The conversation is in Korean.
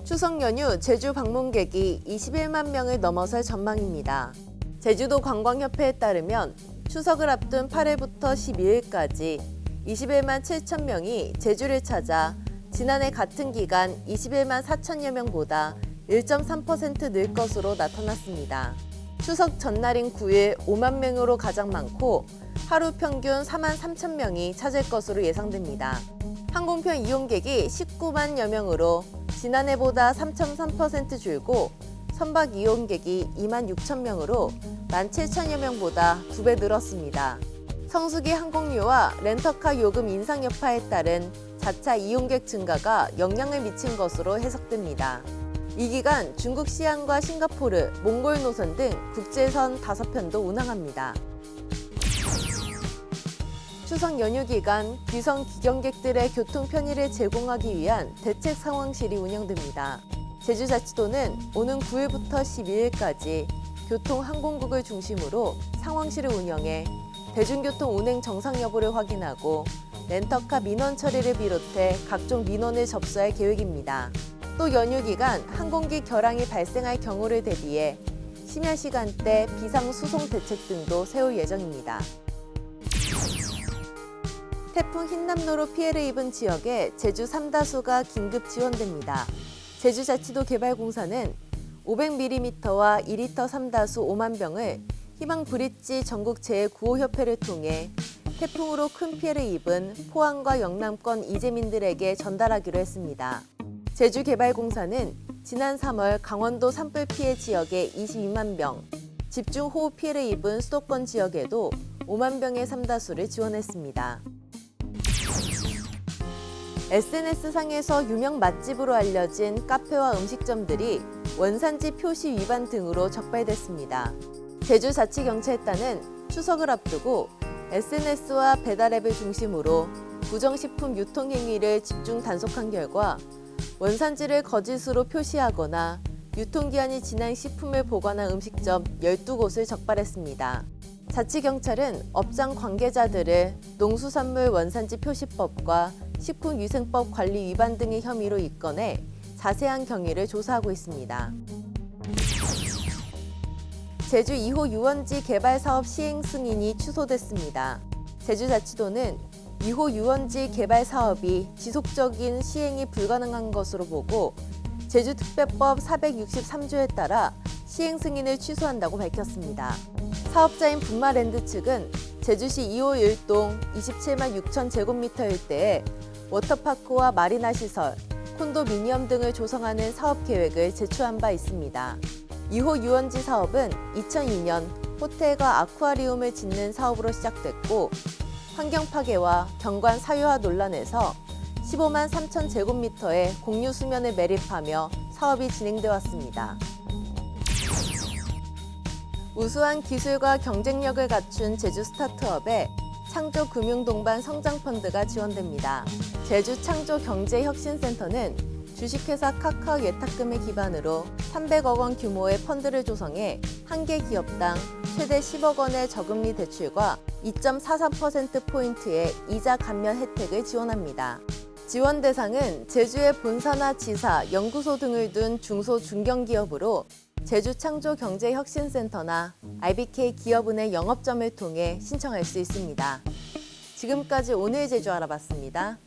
추석 연휴 제주 방문객이 21만 명을 넘어설 전망입니다. 제주도 관광협회에 따르면 추석을 앞둔 8일부터 12일까지 21만 7천 명이 제주를 찾아 지난해 같은 기간 21만 4천여 명보다 1.3% 늘 것으로 나타났습니다. 추석 전날인 9일 5만 명으로 가장 많고 하루 평균 4만 3천 명이 찾을 것으로 예상됩니다. 항공편 이용객이 19만여 명으로 지난해보다 3.3% 줄고 선박 이용객이 2만 6천 명으로 17,000여 명보다 2배 늘었습니다. 성수기 항공료와 렌터카 요금 인상 여파에 따른 자차 이용객 증가가 영향을 미친 것으로 해석됩니다. 이 기간 중국 시안과 싱가포르, 몽골 노선 등 국제선 5편도 운항합니다. 추석 연휴 기간 귀성 기경객들의 교통 편의를 제공하기 위한 대책 상황실이 운영됩니다. 제주자치도는 오는 9일부터 12일까지 교통항공국을 중심으로 상황실을 운영해 대중교통 운행 정상 여부를 확인하고 렌터카 민원 처리를 비롯해 각종 민원을 접수할 계획입니다. 또 연휴 기간 항공기 결항이 발생할 경우를 대비해 심야 시간대 비상수송 대책 등도 세울 예정입니다. 태풍 흰남노로 피해를 입은 지역에 제주 3다수가 긴급 지원됩니다. 제주자치도 개발공사는 500mm와 2리터 3다수 5만 병을 희망브릿지 전국재해구호협회를 통해 태풍으로 큰 피해를 입은 포항과 영남권 이재민들에게 전달하기로 했습니다. 제주개발공사는 지난 3월 강원도 산불 피해 지역에 22만 병, 집중호우 피해를 입은 수도권 지역에도 5만 병의 3다수를 지원했습니다. SNS상에서 유명 맛집으로 알려진 카페와 음식점들이 원산지 표시 위반 등으로 적발됐습니다. 제주자치경찰단은 추석을 앞두고 SNS와 배달앱을 중심으로 부정식품 유통 행위를 집중 단속한 결과 원산지를 거짓으로 표시하거나 유통기한이 지난 식품을 보관한 음식점 12곳을 적발했습니다. 자치경찰은 업장 관계자들을 농수산물 원산지 표시법과 식품위생법 관리 위반 등의 혐의로 입건해 자세한 경위를 조사하고 있습니다. 제주 2호 유원지 개발 사업 시행 승인이 취소됐습니다. 제주자치도는 2호 유원지 개발 사업이 지속적인 시행이 불가능한 것으로 보고 제주특별법 463조에 따라 시행 승인을 취소한다고 밝혔습니다. 사업자인 분마랜드 측은 제주시 2호 1동 27만 6천 제곱미터 일대에 워터파크와 마리나 시설, 콘도미니엄 등을 조성하는 사업 계획을 제출한 바 있습니다. 2호 유원지 사업은 2002년 호텔과 아쿠아리움을 짓는 사업으로 시작됐고 환경 파괴와 경관 사유화 논란에서 15만 3천 제곱미터의 공유 수면을 매립하며 사업이 진행돼 왔습니다. 우수한 기술과 경쟁력을 갖춘 제주 스타트업에 창조금융동반 성장펀드가 지원됩니다. 제주창조경제혁신센터는 주식회사 카카오 예탁금을 기반으로 300억 원 규모의 펀드를 조성해 한 개 기업당 최대 10억 원의 저금리 대출과 2.43%포인트의 이자 감면 혜택을 지원합니다. 지원 대상은 제주의 본사나 지사, 연구소 등을 둔 중소 중견기업으로 제주창조경제혁신센터나 RBK 기업은행 영업점을 통해 신청할 수 있습니다. 지금까지 오늘 제주 알아봤습니다.